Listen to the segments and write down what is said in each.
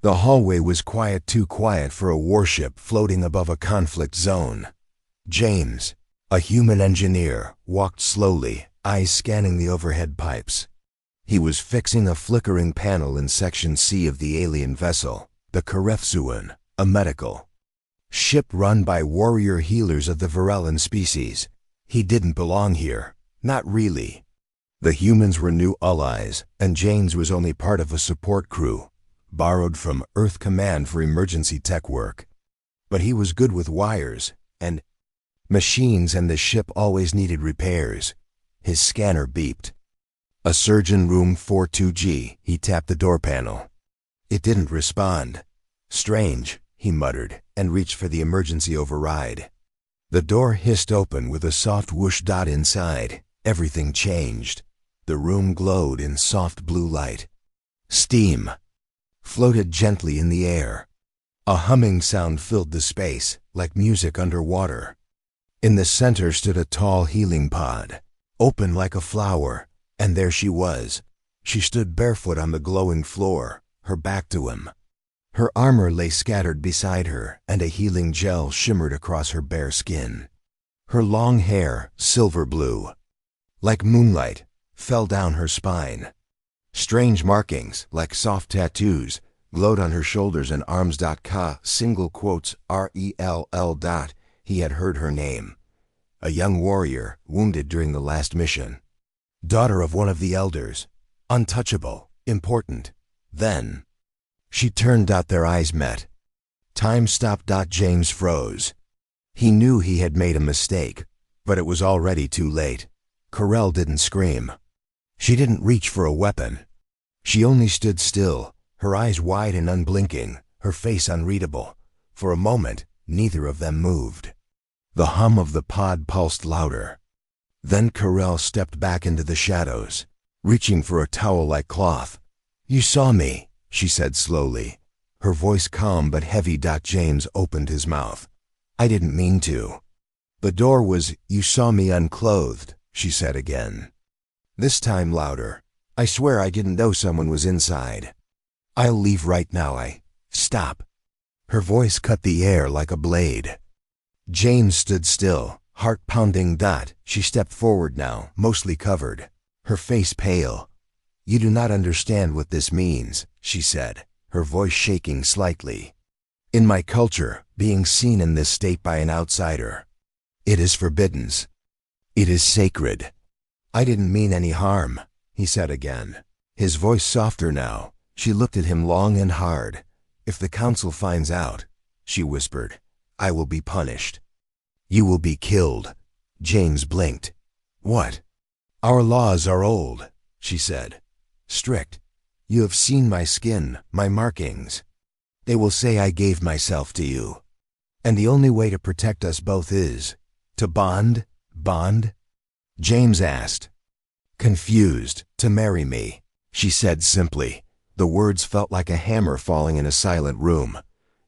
The hallway was quiet, too quiet for a warship floating above a conflict zone. James, a human engineer, walked slowly, eyes scanning the overhead pipes. He was fixing a flickering panel in Section C of the alien vessel, the Karefsuan, a medical ship run by warrior healers of the Varellan species. He didn't belong here, not really. The humans were new allies, and James was only part of a support crew, borrowed from Earth Command for emergency tech work. But he was good with wires and machines, and the ship always needed repairs. His scanner beeped. A surgeon room 42G, he tapped the door panel. It didn't respond. Strange, he muttered, and reached for the emergency override. The door hissed open with a soft whoosh dot inside. Everything changed. The room glowed in soft blue light. Steam floated gently in the air. A humming sound filled the space, like music underwater. In the center stood a tall healing pod, open like a flower, and there she was. She stood barefoot on the glowing floor, her back to him. Her armor lay scattered beside her, and a healing gel shimmered across her bare skin. Her long hair, silver blue, like moonlight, fell down her spine. Strange markings, like soft tattoos, glowed on her shoulders and arms. Ka, single quotes, RELL. He had heard her name. A young warrior, wounded during the last mission. Daughter of one of the elders. Untouchable, important. Then she turned. Their eyes met. Time stopped. James froze. He knew he had made a mistake, but it was already too late. Carell didn't scream. She didn't reach for a weapon. She only stood still, her eyes wide and unblinking, her face unreadable. For a moment, neither of them moved. The hum of the pod pulsed louder. Then Carell stepped back into the shadows, reaching for a towel-like cloth. "You saw me," she said slowly, her voice calm but heavy. James opened his mouth. "I didn't mean to." The door was, "You saw me unclothed," she said again. This time louder. "I swear I didn't know someone was inside. I'll leave right now. Stop." Her voice cut the air like a blade. James stood still, heart pounding. She stepped forward now, mostly covered, her face pale. "You do not understand what this means," she said, her voice shaking slightly. "In my culture, being seen in this state by an outsider, it is forbidden. It is sacred." "I didn't mean any harm," he said again, his voice softer now. She looked at him long and hard. "If the council finds out," she whispered, "I will be punished. You will be killed." James blinked. "What?" "Our laws are old," she said. "Strict. You have seen my skin, my markings. They will say I gave myself to you. And the only way to protect us both is to bond. Bond?" James asked. "Confused. To marry me," she said simply. The words felt like a hammer falling in a silent room.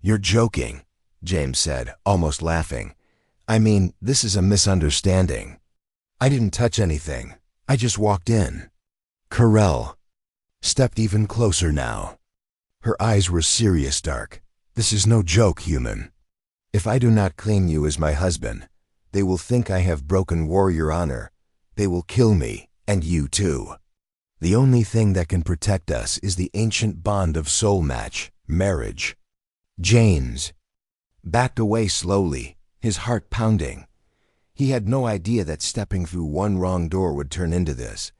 "You're joking," James said, almost laughing. "I mean, this is a misunderstanding. I didn't touch anything. I just walked in." Carell stepped even closer now. Her eyes were serious, dark. "This is no joke, human. If I do not claim you as my husband, they will think I have broken warrior honor. They will kill me, and you too. The only thing that can protect us is the ancient bond of soul match, marriage." James backed away slowly, his heart pounding. He had no idea that stepping through one wrong door would turn into this.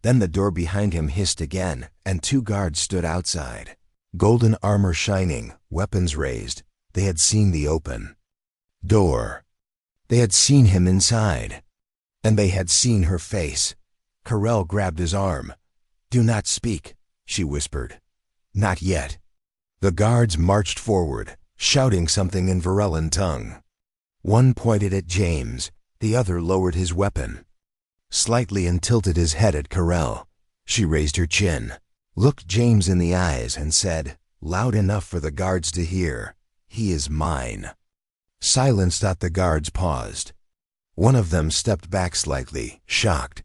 Then the door behind him hissed again, and 2 guards stood outside. Golden armor shining, weapons raised. They had seen the open door. They had seen him inside. And they had seen her face. Carell grabbed his arm. "Do not speak," she whispered. "Not yet." The guards marched forward, shouting something in Varellan tongue. One pointed at James, the other lowered his weapon slightly and tilted his head at Carell. She raised her chin, looked James in the eyes, and said, loud enough for the guards to hear, "He is mine." Silence. The guards paused. One of them stepped back slightly, shocked.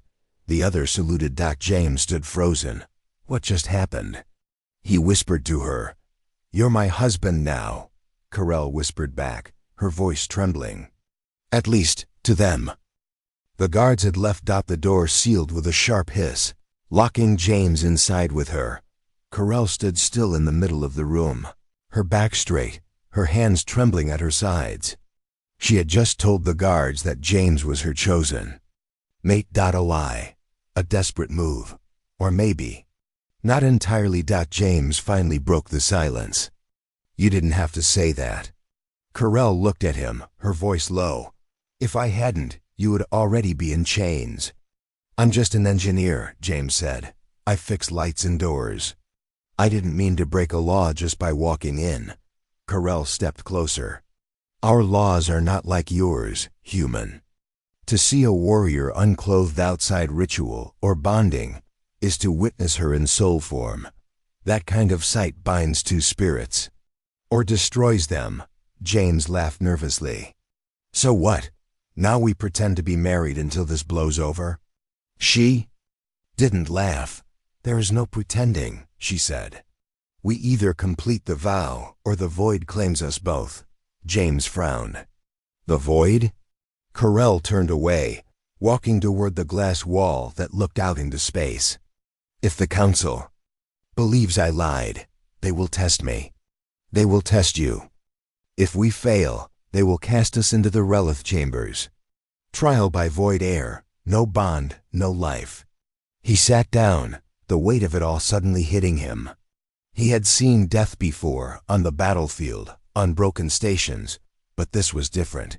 The other saluted. James stood frozen. What just happened? He whispered to her, "You're my husband now," Carell whispered back, her voice trembling. "At least, to them." The guards had left. The door sealed with a sharp hiss, locking James inside with her. Carell stood still in the middle of the room, her back straight, her hands trembling at her sides. She had just told the guards that James was her chosen mate. A lie, a desperate move, or maybe not entirely. James finally broke the silence. "You didn't have to say that." Carell looked at him, her voice low. "If I hadn't, you would already be in chains." "I'm just an engineer," James said. "I fix lights and doors." "I didn't mean to break a law just by walking in." Carell stepped closer. "Our laws are not like yours, human. To see a warrior unclothed outside ritual or bonding is to witness her in soul form. That kind of sight binds two spirits. Or destroys them." James laughed nervously. "So what? Now we pretend to be married until this blows over?" She didn't laugh. "There is no pretending," she said. "We either complete the vow or the void claims us both." James frowned. "The void?" Carell turned away, walking toward the glass wall that looked out into space. "If the council believes I lied, they will test me. They will test you. If we fail, they will cast us into the Relith chambers. Trial by void air, no bond, no life." He sat down, the weight of it all suddenly hitting him. He had seen death before, on the battlefield, on broken stations, but this was different.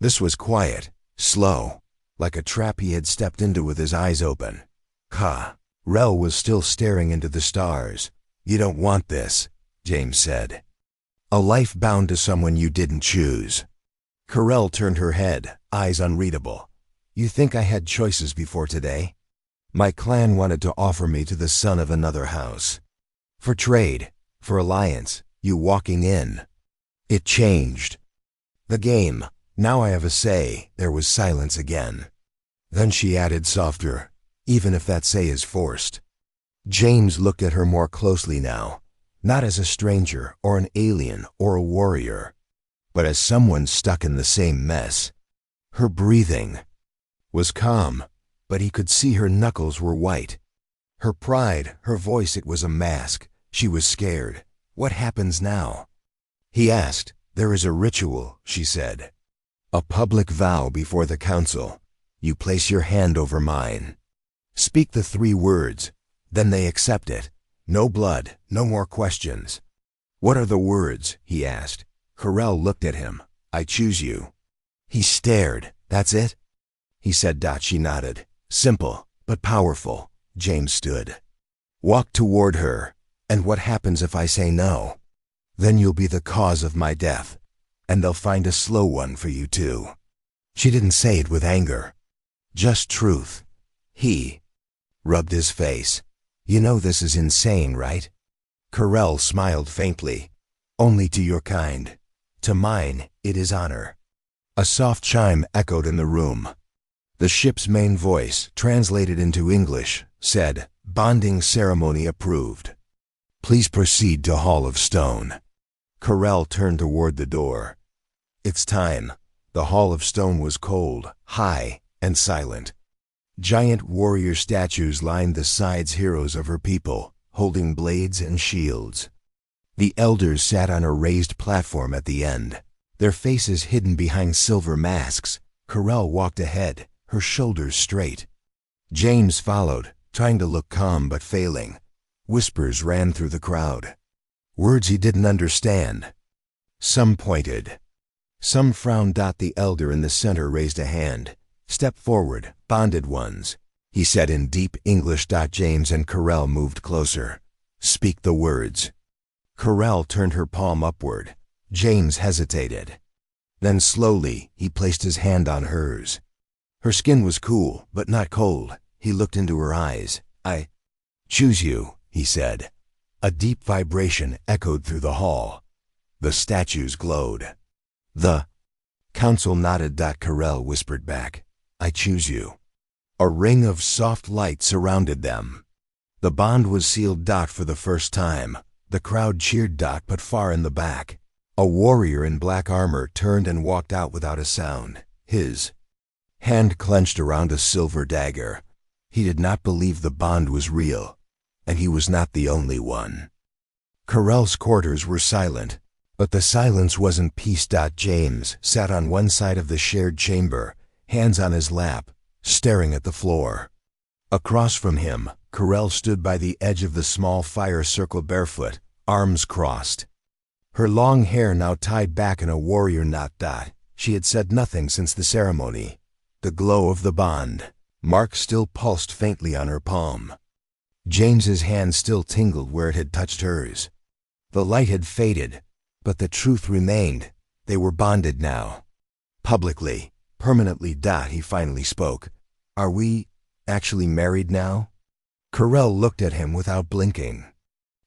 This was quiet, slow, like a trap he had stepped into with his eyes open. Carell was still staring into the stars. "You don't want this," James said. "A life bound to someone you didn't choose." Carell turned her head, eyes unreadable. "You think I had choices before today? My clan wanted to offer me to the son of another house. For trade, for alliance, you walking in. It changed the game. Now I have a say." There was silence again. Then she added softer, "Even if that say is forced." James looked at her more closely now, not as a stranger or an alien or a warrior, but as someone stuck in the same mess. Her breathing was calm, but he could see her knuckles were white. Her pride, her voice, it was a mask. She was scared. "What happens now?" He asked. "There is a ritual," she said. "A public vow before the council. You place your hand over mine. Speak the 3 words. Then they accept it. No blood, no more questions." "What are the words?" he asked. Carell looked at him. "I choose you." He stared. "That's it?" he said. She nodded. "Simple, but powerful." James stood. "Walk toward her. And what happens if I say no?" "Then you'll be the cause of my death. And they'll find a slow one for you too." She didn't say it with anger. Just truth. He rubbed his face. "You know this is insane, right?" Carell smiled faintly. "Only to your kind. To mine, it is honor." A soft chime echoed in the room. The ship's main voice, translated into English, said, "Bonding ceremony approved. Please proceed to Hall of Stone." Carell turned toward the door. "It's time." The Hall of Stone was cold, high, and silent. Giant warrior statues lined the sides, heroes of her people, holding blades and shields. The elders sat on a raised platform at the end, their faces hidden behind silver masks. Carell walked ahead, her shoulders straight. James followed, trying to look calm but failing. Whispers ran through the crowd. Words he didn't understand. Some pointed. Some frowned. The elder in the center raised a hand. "Step forward, bonded ones," he said in deep English. James and Carell moved closer. "Speak the words." Carell turned her palm upward. James hesitated. Then slowly he placed his hand on hers. Her skin was cool, but not cold. He looked into her eyes. "I choose you," he said. A deep vibration echoed through the hall. The statues glowed. "The council nodded." Carell whispered back, "I choose you." A ring of soft light surrounded them. The bond was sealed. For the first time, The crowd cheered, but far in the back. A warrior in black armor turned and walked out without a sound, his hand clenched around a silver dagger. He did not believe the bond was real, and he was not the only one. Carell's quarters were silent, but the silence wasn't peace. James sat on one side of the shared chamber, hands on his lap, staring at the floor. Across from him, Carell stood by the edge of the small fire circle barefoot, arms crossed. Her long hair now tied back in a warrior knot. She had said nothing since the ceremony. The glow of the bond mark still pulsed faintly on her palm. James's hand still tingled where it had touched hers. The light had faded, but the truth remained. They were bonded now. Publicly, permanently. He finally spoke. Are we actually married now? Carell looked at him without blinking.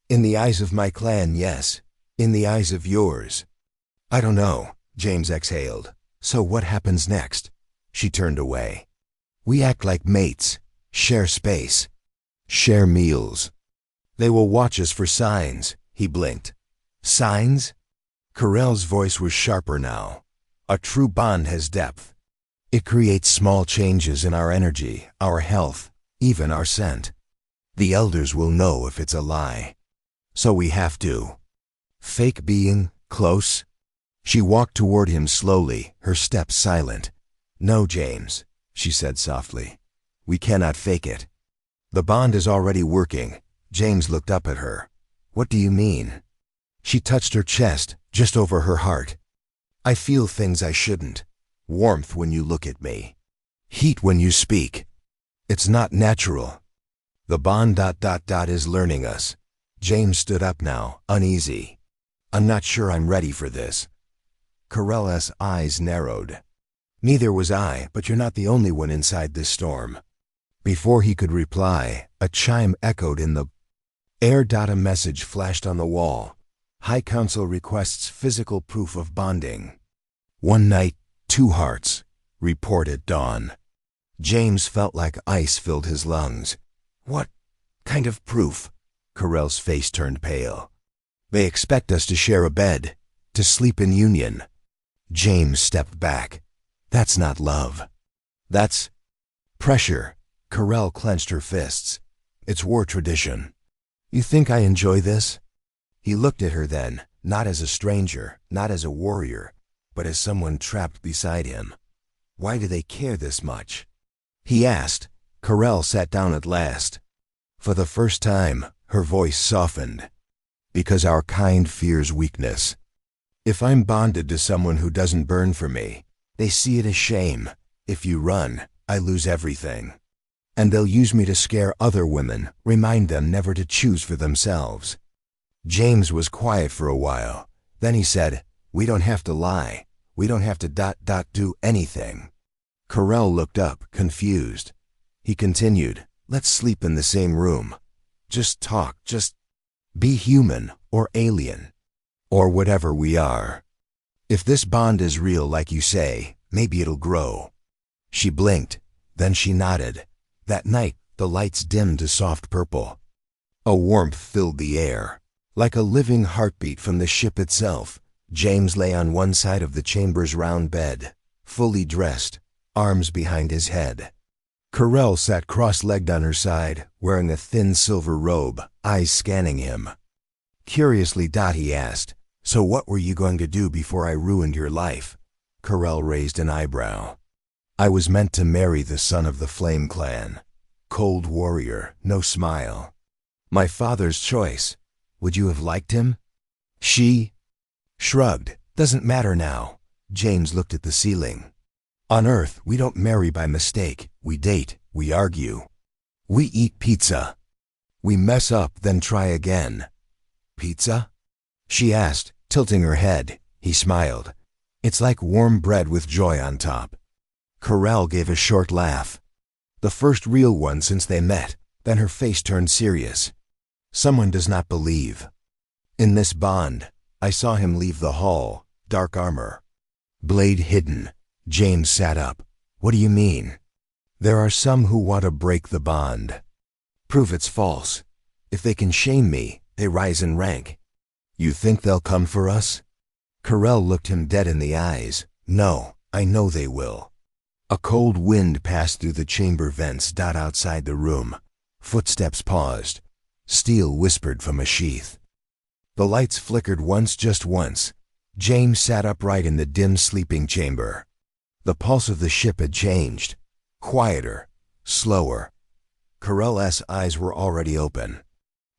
In the eyes of my clan, yes. In the eyes of yours, I don't know, James exhaled. So what happens next? She turned away. We act like mates, share space, share meals. They will watch us for signs, he blinked. Signs? Carell's voice was sharper now. A true bond has depth. It creates small changes in our energy, our health, even our scent. The elders will know if it's a lie. So we have to fake being close. She walked toward him slowly, her steps silent. No, James, she said softly. We cannot fake it. The bond is already working. James looked up at her. What do you mean? She touched her chest, just over her heart. I feel things I shouldn't. Warmth when you look at me. Heat when you speak. It's not natural. The bond ... is learning us. James stood up now, uneasy. I'm not sure I'm ready for this. Carell's eyes narrowed. Neither was I, but you're not the only one inside this storm. Before he could reply, a chime echoed in the air. A message flashed on the wall. High Council requests physical proof of bonding. One night, 2 hearts, reported Dawn. James felt like ice filled his lungs. What kind of proof? Carell's face turned pale. They expect us to share a bed, to sleep in union. James stepped back. That's not love. That's pressure. Carell clenched her fists. It's war tradition. You think I enjoy this? He looked at her then, not as a stranger, not as a warrior, but as someone trapped beside him. Why do they care this much? He asked. Carell sat down at last. For the first time, her voice softened. Because our kind fears weakness. If I'm bonded to someone who doesn't burn for me, they see it as shame. If you run, I lose everything. And they'll use me to scare other women, remind them never to choose for themselves. James was quiet for a while. Then he said, we don't have to lie. We don't have to ... do anything. Carell looked up, confused. He continued, let's sleep in the same room. Just talk, just be human, or alien, or whatever we are. If this bond is real like you say, maybe it'll grow. She blinked, then she nodded. That night, the lights dimmed to soft purple. A warmth filled the air. Like a living heartbeat from the ship itself, James lay on one side of the chamber's round bed, fully dressed, arms behind his head. Carell sat cross-legged on her side, wearing a thin silver robe, eyes scanning him. Curiously, he asked, so what were you going to do before I ruined your life? Carell raised an eyebrow. I was meant to marry the son of the Flame Clan. Cold warrior, no smile. My father's choice. Would you have liked him? She shrugged. Doesn't matter now. James looked at the ceiling. On Earth, we don't marry by mistake. We date, we argue. We eat pizza. We mess up, then try again. Pizza? She asked, tilting her head. He smiled. It's like warm bread with joy on top. Carell gave a short laugh. The first real one since they met. Then her face turned serious. Someone does not believe. In this bond, I saw him leave the hall, dark armor. Blade hidden. James sat up. What do you mean? There are some who want to break the bond. Prove it's false. If they can shame me, They rise in rank. You think they'll come for us? Carell looked him dead in the eyes. No, I know they will. A cold wind passed through the chamber vents outside the room. Footsteps paused. Steel whispered from a sheath. The lights flickered once, just once. James sat upright in the dim sleeping chamber. The pulse of the ship had changed. Quieter, slower. Carell's eyes were already open.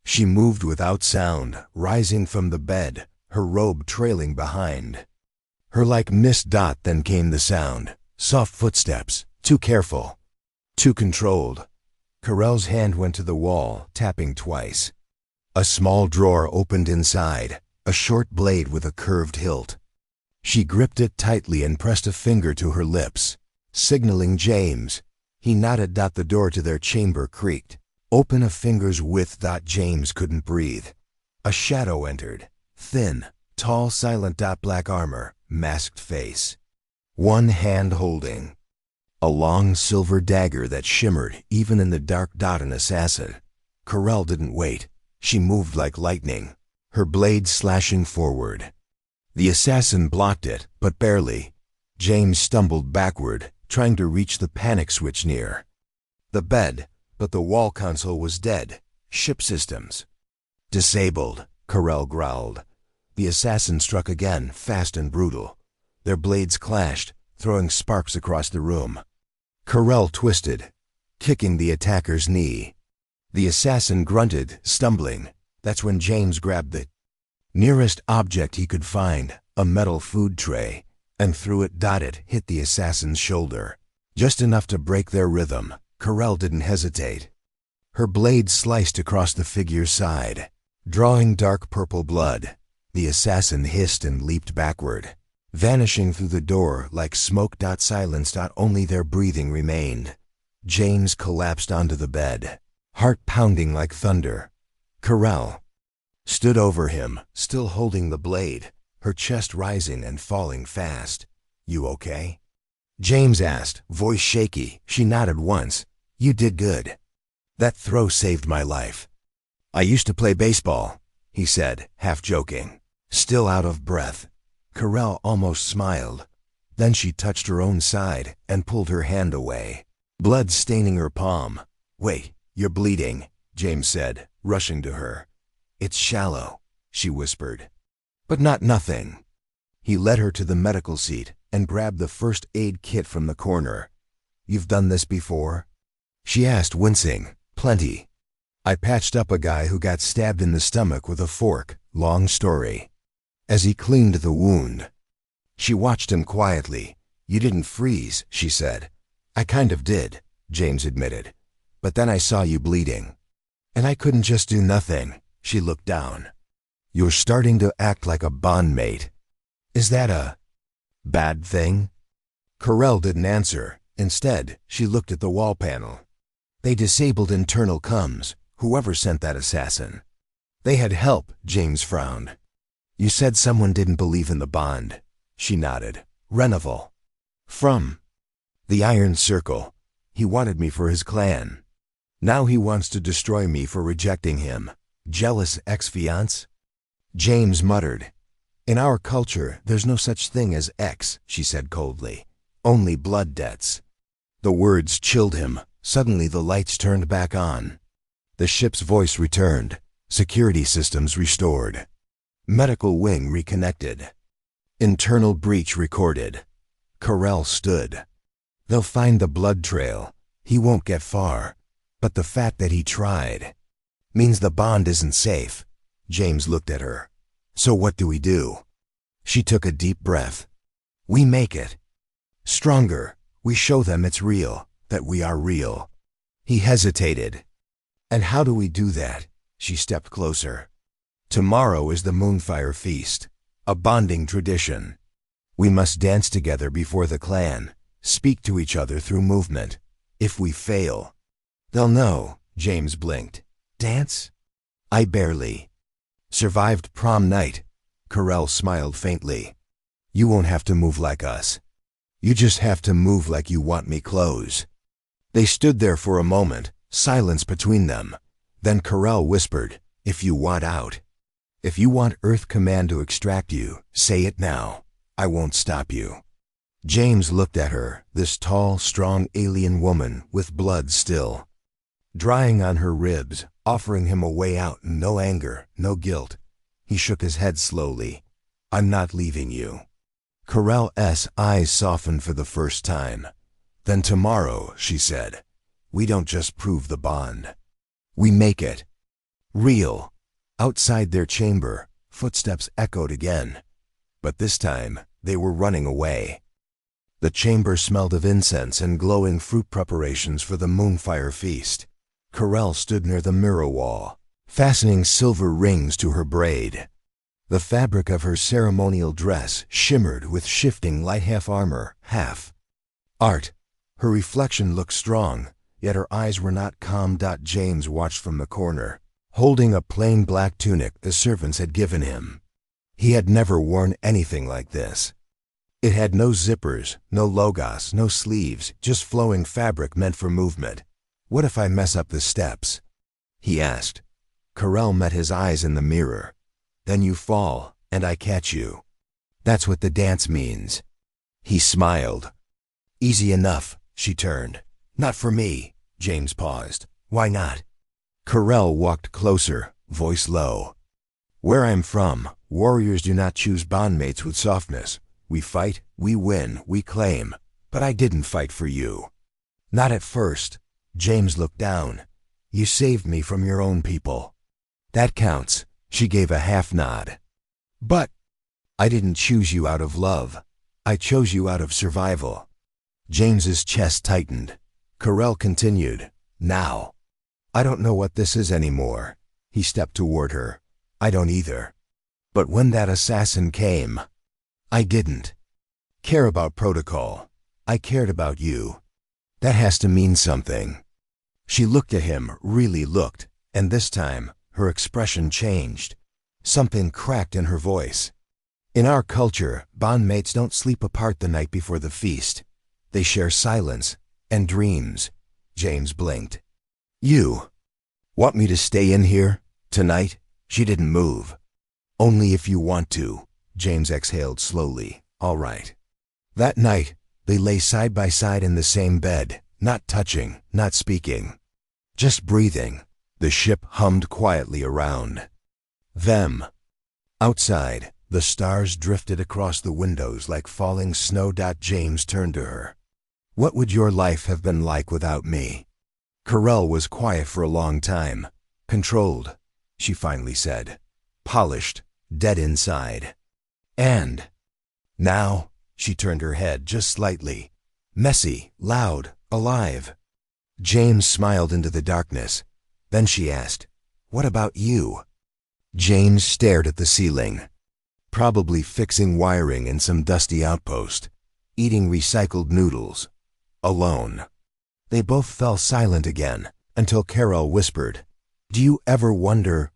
She moved without sound, rising from the bed, her robe trailing behind. Her like mist dot, then came the sound. Soft footsteps, too careful, too controlled. Carell's hand went to the wall, tapping twice. A small drawer opened inside, a short blade with a curved hilt. She gripped it tightly and pressed a finger to her lips, signaling James. He nodded. The door to their chamber creaked. Open a finger's width. James couldn't breathe. A shadow entered. Thin, tall, silent. Black armor, masked face. One hand holding a long silver dagger that shimmered even in the dark. An assassin. Carell didn't wait. She moved like lightning, her blade slashing forward. The assassin blocked it, but barely. James stumbled backward, trying to reach the panic switch near the bed, but the wall console was dead. Ship systems disabled, Carell growled. The assassin struck again, fast and brutal. Their blades clashed, throwing sparks across the room. Carell twisted, kicking the attacker's knee. The assassin grunted, stumbling. That's when James grabbed the nearest object he could find, a metal food tray, and threw it. It hit the assassin's shoulder, just enough to break their rhythm. Carell didn't hesitate. Her blade sliced across the figure's side, drawing dark purple blood. The assassin hissed and leaped backward, vanishing through the door like smoke. Silence. Only their breathing remained. James collapsed onto the bed, heart pounding like thunder. Carell stood over him, still holding the blade, her chest rising and falling fast. You okay? James asked, voice shaky. She nodded once. You did good. That throw saved my life. I used to play baseball, he said, half joking, still out of breath. Carell almost smiled. Then she touched her own side and pulled her hand away, blood staining her palm. Wait, you're bleeding, James said, rushing to her. It's shallow, she whispered. But not nothing. He led her to the medical seat and grabbed the first aid kit from the corner. You've done this before? She asked, wincing. Plenty. I patched up a guy who got stabbed in the stomach with a fork. Long story. As he cleaned the wound. She watched him quietly. You didn't freeze, she said. I kind of did, James admitted. But then I saw you bleeding. And I couldn't just do nothing. She looked down. You're starting to act like a bondmate. Is that a bad thing? Carell didn't answer. Instead, she looked at the wall panel. They disabled internal comms, whoever sent that assassin. They had help, James frowned. You said someone didn't believe in the bond. She nodded. Reneval. From the Iron Circle. He wanted me for his clan. Now he wants to destroy me for rejecting him. Jealous ex-fiance? James muttered. In our culture, there's no such thing as ex, she said coldly. Only blood debts. The words chilled him. Suddenly the lights turned back on. The ship's voice returned. Security systems restored. Medical wing reconnected. Internal breach recorded. Carell stood. They'll find the blood trail. He won't get far. But the fact that he tried means the bond isn't safe. James looked at her. So what do we do? She took a deep breath. We make it stronger. We show them it's real, that we are real. He hesitated. And how do we do that? She stepped closer. Tomorrow is the Moonfire Feast, a bonding tradition. We must dance together before the clan, speak to each other through movement. If we fail, they'll know. James blinked. Dance? I barely survived prom night. Carell smiled faintly. You won't have to move like us. You just have to move like you want me close. They stood there for a moment, silence between them. Then Carell whispered, If you want out, if you want Earth Command to extract you, say it now. I won't stop you. James looked at her, this tall, strong alien woman with blood still drying on her ribs, offering him a way out, no anger, no guilt. He shook his head slowly. I'm not leaving you. Carell's eyes softened for the first time. Then tomorrow, she said, we don't just prove the bond. We make it real. Outside their chamber, footsteps echoed again. But this time, they were running away. The chamber smelled of incense and glowing fruit preparations for the moonfire feast. Carell stood near the mirror wall, fastening silver rings to her braid. The fabric of her ceremonial dress shimmered with shifting light, half armor, half art. Her reflection looked strong, yet her eyes were not calm. James watched from the corner, holding a plain black tunic the servants had given him. He had never worn anything like this. It had no zippers, no logos, no sleeves, just flowing fabric meant for movement. What if I mess up the steps? He asked. Carell met his eyes in the mirror. Then you fall, and I catch you. That's what the dance means. He smiled. Easy enough, she turned. Not for me. James paused. Why not? Carell walked closer, voice low. Where I'm from, warriors do not choose bondmates with softness. We fight, we win, we claim. But I didn't fight for you. Not at first. James looked down. You saved me from your own people. That counts. She gave a half nod. But I didn't choose you out of love. I chose you out of survival. James's chest tightened. Carell continued. Now, I don't know what this is anymore. He stepped toward her. I don't either. But when that assassin came, I didn't care about protocol. I cared about you. That has to mean something. She looked at him, really looked, and this time, her expression changed. Something cracked in her voice. In our culture, bondmates don't sleep apart the night before the feast. They share silence and dreams. James blinked. You want me to stay in here tonight? She didn't move. Only if you want to. James exhaled slowly. All right. That night, they lay side by side in the same bed, not touching, not speaking, just breathing. The ship hummed quietly around them. Outside, the stars drifted across the windows like falling snow. James turned to her. What would your life have been like without me? Carell was quiet for a long time. Controlled, she finally said. Polished, dead inside. And now, she turned her head just slightly. Messy, loud, alive. James smiled into the darkness. Then she asked, what about you? James stared at the ceiling. Probably fixing wiring in some dusty outpost. Eating recycled noodles. Alone. They both fell silent again, until Carell whispered, do you ever wonder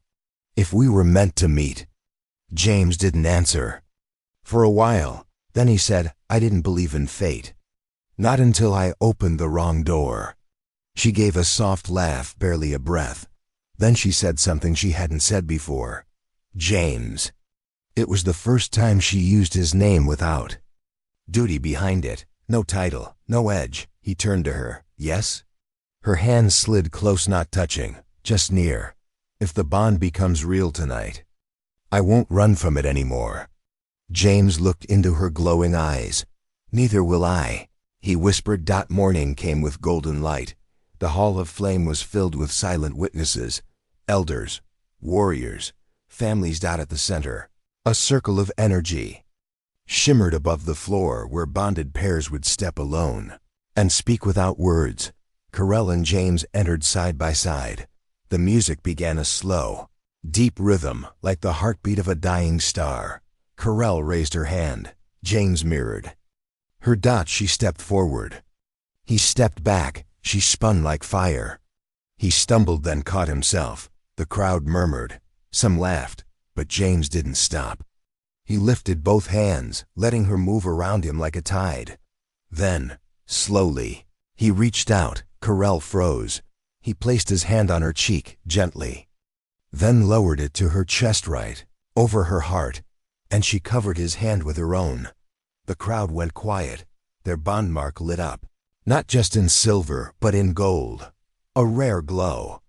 if we were meant to meet? James didn't answer. For a while, then he said, I didn't believe in fate. Not until I opened the wrong door. She gave a soft laugh, barely a breath. Then she said something she hadn't said before. James. It was the first time she used his name without duty behind it. No title, no edge. He turned to her. Yes? Her hands slid close, not touching, just near. If the bond becomes real tonight, I won't run from it anymore. James looked into her glowing eyes. Neither will I, he whispered. Morning came with golden light. The hall of flame was filled with silent witnesses, elders, warriors, families. At the center, a circle of energy shimmered above the floor where bonded pairs would step alone and speak without words. Carell and James entered side by side. The music began a slow, deep rhythm like the heartbeat of a dying star. Carell raised her hand. James mirrored her. She stepped forward. He stepped back. She spun like fire. He stumbled, then caught himself. The crowd murmured. Some laughed, but James didn't stop. He lifted both hands, letting her move around him like a tide. Then, slowly, he reached out. Carell froze. He placed his hand on her cheek, gently. then lowered it to her chest right, over her heart, and she covered his hand with her own. The crowd went quiet, their bond mark lit up, not just in silver, but in gold. A rare glow.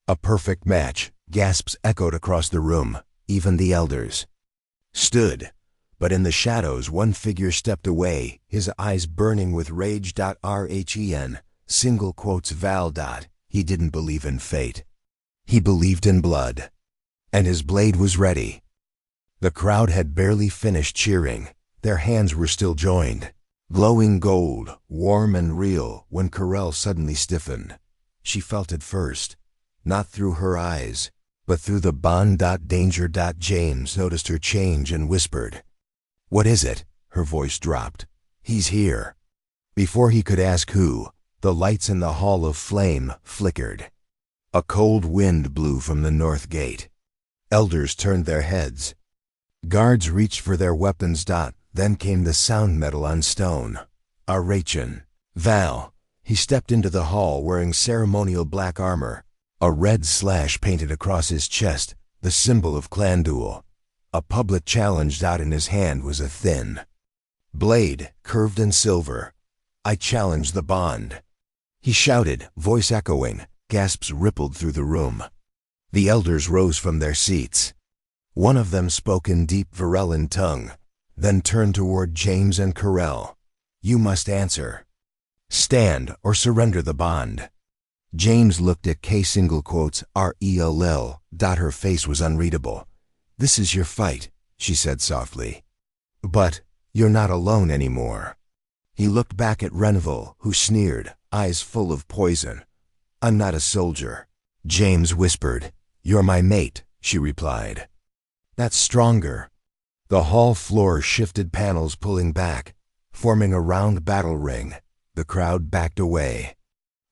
A perfect match, gasps echoed across the room, even the elders stood. But in the shadows, one figure stepped away, his eyes burning with rage. Rhen, single quotes Val. He didn't believe in fate. He believed in blood. And his blade was ready. The crowd had barely finished cheering. Their hands were still joined, glowing gold, warm and real, when Corell suddenly stiffened. She felt it first, not through her eyes, but through the bond. Danger. James noticed her change and whispered, "What is it?" Her voice dropped. "He's here." Before he could ask who, the lights in the Hall of Flame flickered. A cold wind blew from the north gate. Elders turned their heads. Guards reached for their weapons. Then came the sound metal on stone. Arachin. Val. He stepped into the hall wearing ceremonial black armor, a red slash painted across his chest, the symbol of Clandul. A public challenge. In his hand was a thin blade, curved in silver. "I challenge the bond," he shouted, voice echoing. Gasps rippled through the room. The elders rose from their seats. One of them spoke in deep Varellan tongue, then turned toward James and Corell. "You must answer. Stand or surrender the bond." James looked at K single quotes Rell. Her face was unreadable. "This is your fight," she said softly. "But you're not alone anymore." He looked back at Renville, who sneered, eyes full of poison. "I'm not a soldier." James whispered. "You're my mate," she replied. "That's stronger." The hall floor shifted, panels pulling back, forming a round battle ring. The crowd backed away.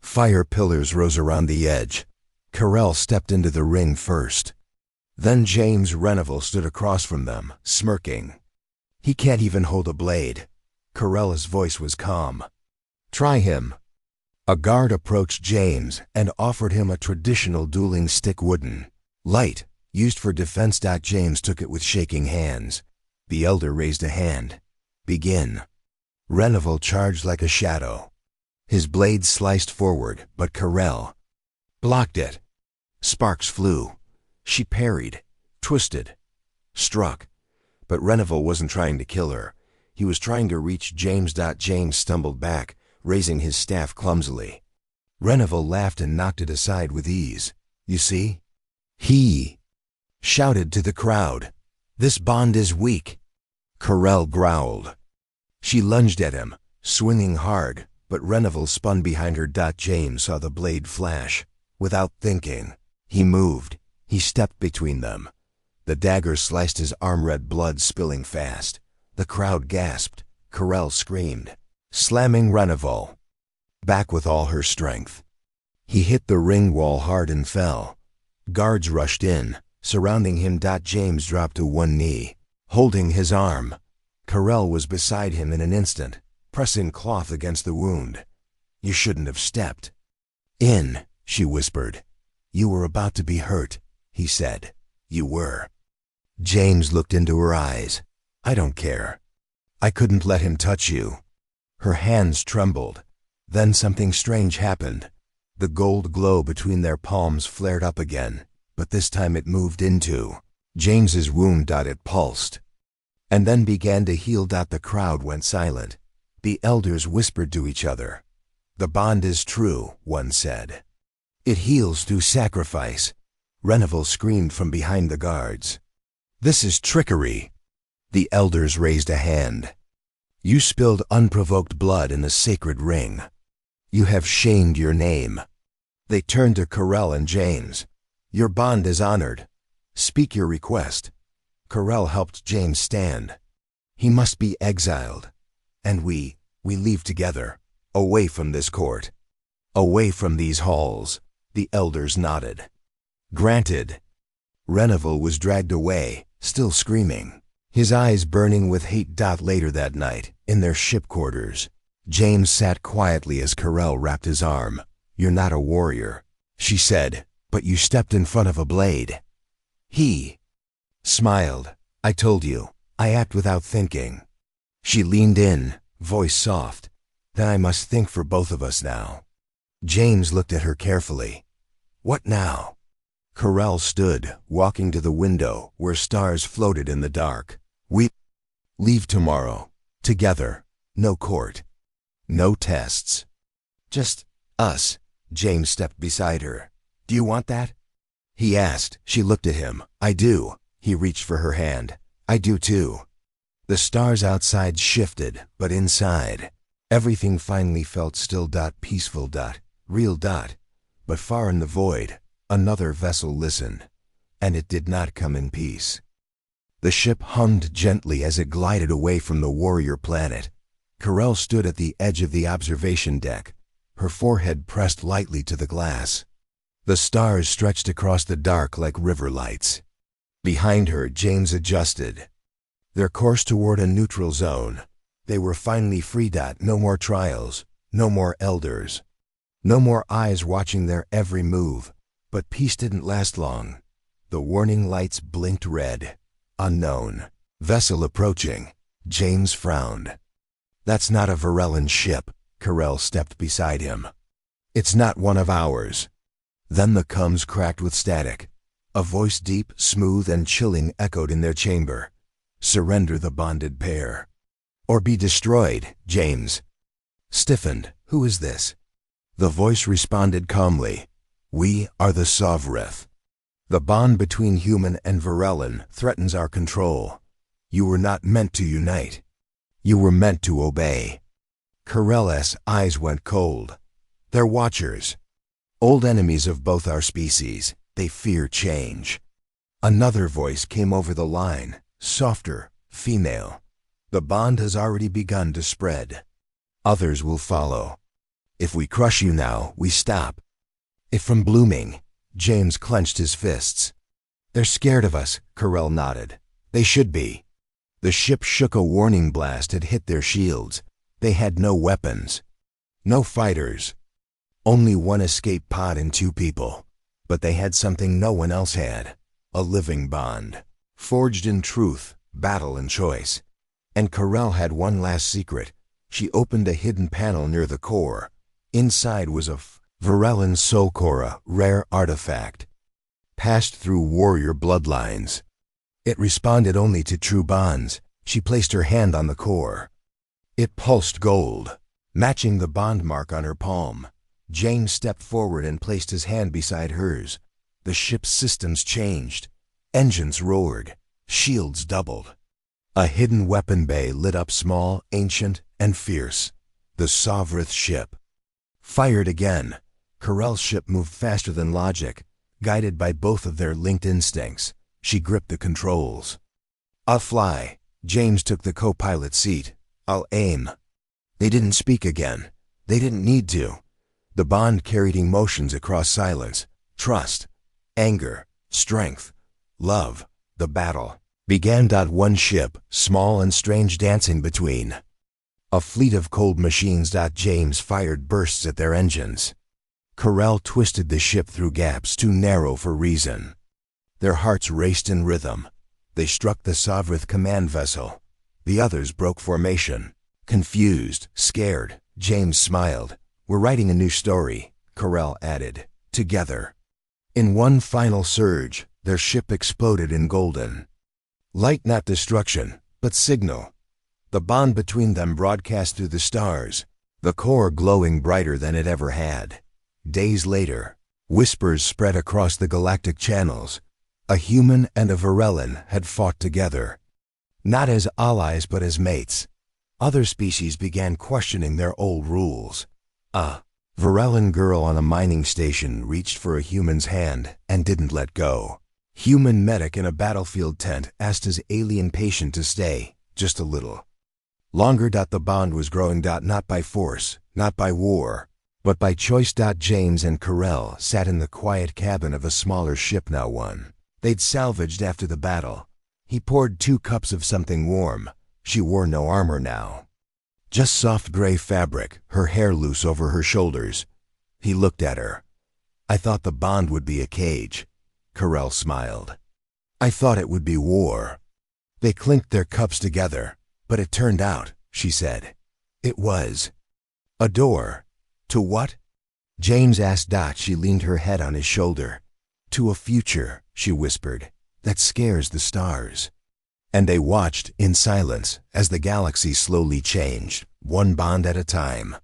Fire pillars rose around the edge. Corell stepped into the ring first. Then James Renville stood across from them, smirking. "He can't even hold a blade." Corell's voice was calm. "Try him." A guard approached James and offered him a traditional dueling stick, wooden, light, used for defense. James took it with shaking hands. The elder raised a hand. "Begin." Renville charged like a shadow. His blade sliced forward, but Corell blocked it. Sparks flew. She parried, twisted, struck. But Renville wasn't trying to kill her. He was trying to reach James. James stumbled back, raising his staff clumsily. Renville laughed and knocked it aside with ease. "You see?" He shouted to the crowd. "This bond is weak." Corell growled. She lunged at him, swinging hard, but Renville spun behind her. James saw the blade flash. Without thinking, he moved. He stepped between them. The dagger sliced his arm, red blood spilling fast. The crowd gasped. Corell screamed, slamming Renville back with all her strength. He hit the ring wall hard and fell. Guards rushed in, surrounding him. James dropped to one knee, holding his arm. Corell was beside him in an instant, pressing cloth against the wound. "You shouldn't have stepped in," she whispered. "You were about to be hurt," he said. "You were." James looked into her eyes. "I don't care. I couldn't let him touch you." Her hands trembled. Then something strange happened. The gold glow between their palms flared up again, but this time it moved into James's wound. It pulsed, and then began to heal. The crowd went silent. The elders whispered to each other. "The bond is true," one said. "It heals through sacrifice." Renville screamed from behind the guards. "This is trickery." The elders raised a hand. "You spilled unprovoked blood in the sacred ring. You have shamed your name." They turned to Corell and James. "Your bond is honored. Speak your request." Corell helped James stand. "He must be exiled. And we leave together, away from this court, away from these halls." The elders nodded. "Granted." Renville was dragged away, still screaming, his eyes burning with hate. Later that night, in their ship quarters, James sat quietly as Corell wrapped his arm. "You're not a warrior," she said, "but you stepped in front of a blade." He smiled. I told you, I act without thinking. She leaned in, voice soft. Then I must think for both of us now. James looked at her carefully. What now? Carell stood, walking to the window where stars floated in the dark. We leave tomorrow. Together. No court. No tests. Just us. James stepped beside her. Do you want that? He asked. She looked at him. I do. He reached for her hand. I do too. The stars outside shifted, but inside, everything finally felt still. Peaceful. Real. But far in the void, another vessel listened, and it did not come in peace. The ship hummed gently as it glided away from the warrior planet. Carell stood at the edge of the observation deck, her forehead pressed lightly to the glass. The stars stretched across the dark like river lights. Behind her, James adjusted. Their course toward a neutral zone. They were finally free. No more trials, no more elders, no more eyes watching their every move. But peace didn't last long. The warning lights blinked red. Unknown. Vessel approaching. James frowned. That's not a Varellan ship. Carell stepped beside him. It's not one of ours. Then the coms cracked with static. A voice deep, smooth, and chilling echoed in their chamber. Surrender the bonded pair. Or be destroyed, James stiffened. Who is this? The voice responded calmly. We are the Sovrith. The bond between human and Varellan threatens our control. You were not meant to unite. You were meant to obey. Carell's eyes went cold. They're watchers. Old enemies of both our species. They fear change. Another voice came over the line, softer, female. The bond has already begun to spread. Others will follow. If we crush you now, we stop. If from blooming, James clenched his fists. They're scared of us, Carell nodded. They should be. The ship shook. A warning blast had hit their shields. They had no weapons. No fighters. Only one escape pod and 2 people. But they had something no one else had. A living bond. Forged in truth, battle, and choice. And Carell had one last secret. She opened a hidden panel near the core. Inside was a Varellan soul core, a rare artifact. Passed through warrior bloodlines. It responded only to true bonds. She placed her hand on the core. It pulsed gold, matching the bond mark on her palm. James stepped forward and placed his hand beside hers. The ship's systems changed. Engines roared. Shields doubled. A hidden weapon bay lit up, small, ancient, and fierce. The Sovrith ship. Fired again. Carell's ship moved faster than logic, guided by both of their linked instincts. She gripped the controls. I'll fly. James took the co-pilot seat. I'll aim. They didn't speak again. They didn't need to. The bond carried emotions across silence. Trust, anger, strength, love. The battle began. One ship, small and strange, dancing between a fleet of cold machines. James fired bursts at their engines. Carell twisted the ship through gaps too narrow for reason. Their hearts raced in rhythm. They struck the Sovrith command vessel. The others broke formation. Confused, scared, James smiled. We're writing a new story, Carell added. Together. In one final surge, their ship exploded in golden light. Not destruction, but signal. The bond between them broadcast through the stars, the core glowing brighter than it ever had. Days later, whispers spread across the galactic channels. A human and a Varellan had fought together. Not as allies, but as mates. Other species began questioning their old rules. A Varellan girl on a mining station reached for a human's hand and didn't let go. Human medic in a battlefield tent asked his alien patient to stay, just a little longer. The bond was growing. Not by force, not by war, but by choice. James and Carell sat in the quiet cabin of a smaller ship, now one they'd salvaged after the battle. He poured 2 cups of something warm. She wore no armor now. Just soft gray fabric, her hair loose over her shoulders. He looked at her. I thought the bond would be a cage. Carell smiled. I thought it would be war. They clinked their cups together, but it turned out, she said. It was a door. To what? James asked. She leaned her head on his shoulder. To a future, she whispered, that scares the stars. And they watched in silence as the galaxy slowly changed, one bond at a time.